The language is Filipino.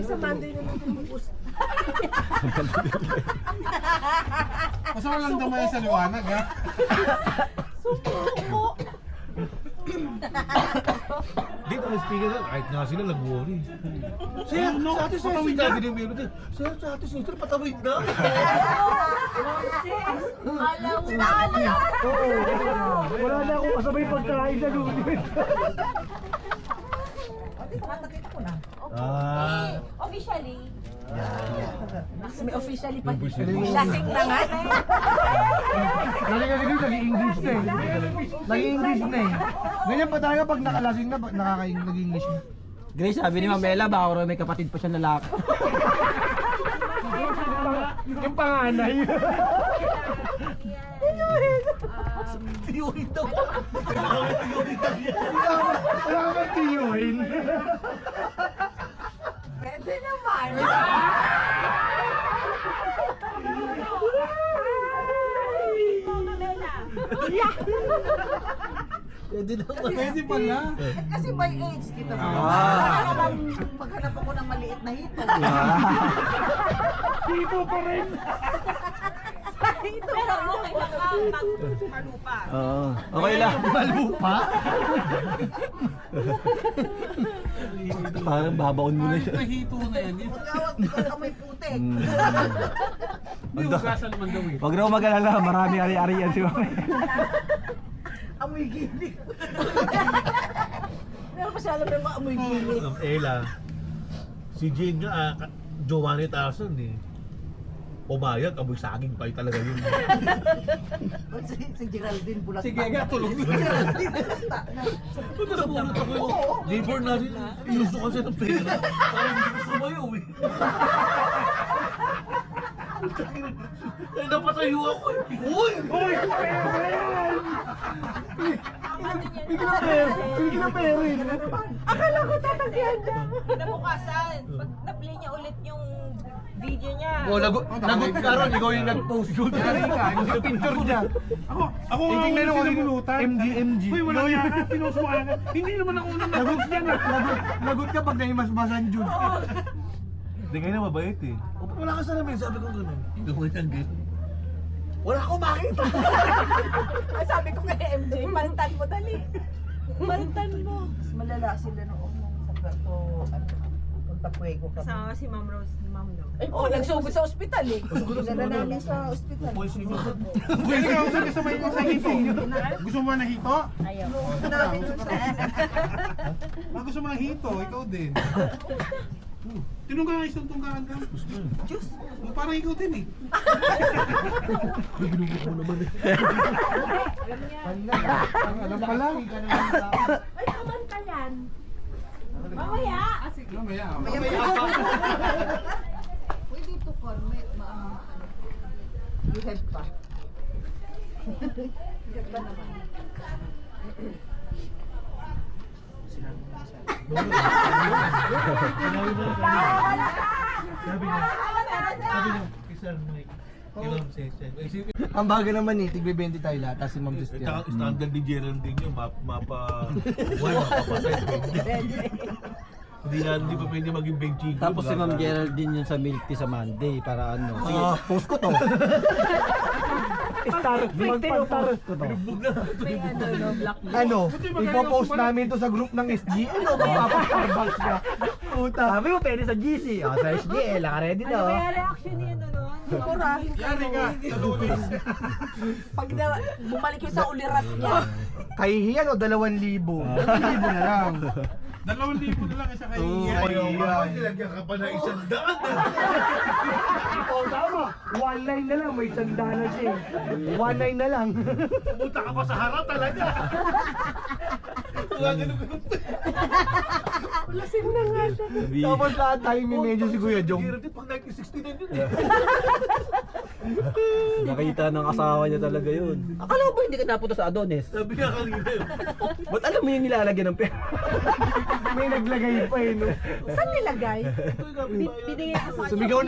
Sa Monday na lang tumubos. Basta walang damay sa liwanag, ha? Sumuko. Dito ang speaker na, kahit nga sila nag-worry. Siya, sa atin siya, patawid sabi na. ni Miro din, siya, sa atin siya, patawid na. Alam mo na. Wala na akong kasabay pagkain sa lunes. Ah, Officially. May officially pa. Officially. Lasing na nga. Naging English na eh. Naging English na eh. Ganyan pa tayo pag nakalasing na, nag-English na. Grace, sabi ni Mamela, baka raw may kapatid pa siya lalaki. Yung panganay. tiyuhin daw. Wala ka tiyuhin. Pwede naman. Pwede naman. Pwede pala. Kasi by age kita. Paghanap ako ng maliit na hito. Tipo pa rin. Pero okay lang ka pag malupa. Oo. Okay lang. Malupa? Parang babaon mo na siya. Nahito na yan. Huwag ka may putik. Hindi hugasan naman daw eh. Huwag raw mag-alala, marami ari-arian si Mamela. Amoy gilig. Meron pa siya alam na mga amoy gilig. Ella, si Jane nga, jowa ni Tarzan eh. Umayag, amoy saging pa talaga yun. Si Geraldine bulat. Sige nga, tulog na. Ito na nabulat ako yun. Neighbor na rin, inuso kasi ng pera. Parang hindi ko sumayaw eh. Ay, napatayo ako eh. Uy! Uy! Hindi na perin. Akala ko tatagyan na. Kinabukasan, pag na-play niya ulit yung video niya. Oh, lagot ka ron, ikaw yung nag-post yun. Yari ka, yung picture niya. Ako nga Tingnan una ako yung sinabulutan. MG. Uy, wala niya ka. Pinost mo agad. Hindi naman ako unang Lagot ka na. Lagot ka pag naimasmasan Jun. Hindi kayo na mabait eh. O, wala ka sa namin, sabi ko gano'n. Hindi ko yan gano'n. Wala akong makita. Ay, sabi ko kay MJ, palitan mo dali. Palitan mo. Mas malala sila noong sa Puerto, Punta Puego kami. Kasama si Ma'am Rose, Ma'am no. Oh, nagsugod sa ospital eh. Dala namin sa ospital. Poison mo. Pwede ka usap sa may sa hito. Gusto mo na hito? Ayaw. Namin sa Gusto mo na hito, ikaw din. Tinong ka nga isang tunggaan ka. Diyos, parang ikaw din eh. Alam ka lang. Ay, kamanta yan. Mamaya. Mamaya. Pwede ito format, you have pa. Have pa naman. Sabi niya, kay Sir Mike, ilang session. Ang baga naman eh, tigbe 20 tayo lahat, tapos si Ma'am Justin. Standard ni Geraldine yun, mapapatay. Hindi pa pwede maging benching. Tapos si Ma'am Geraldine yun sa milk tea sa Monday para ano. Sige, post ko to. Star, magpa-star ko to. May ano, no, black. Ano, ipopost namin to sa group ng SG. Ano, magpapa-Starbucks ka. Puta. Sabi mo, pwede sa GC. O, sa SGL, naka-ready Ano na. kaya reaction niya doon? Murahin ka. Yari ka, sa lunes. Pag bumalik yung sa ulirat niya. Kahihiyan o 2,000? 2,000 na lang. 2,000 na lang isa kay Nilagyan ka pa na 100. O tama, 1,900 na lang, may sandala siya. 1,900 na lang. Pumunta ka pa sa harap talaga. Wala ganun. Lasing na nga siya. Tapos lahat tayo may medyo si Kuya Jong. Geraldine, pang 1969 yun eh. Nakita ng asawa niya talaga yun. Akala ko ba hindi ka napunta sa Adonis? Sabi niya kanina yun. Ba't alam mo yung nilalagyan ng pera? May naglagay pa eh, no? Saan nilagay? Ito yung Binigay ko sa Sumigaw na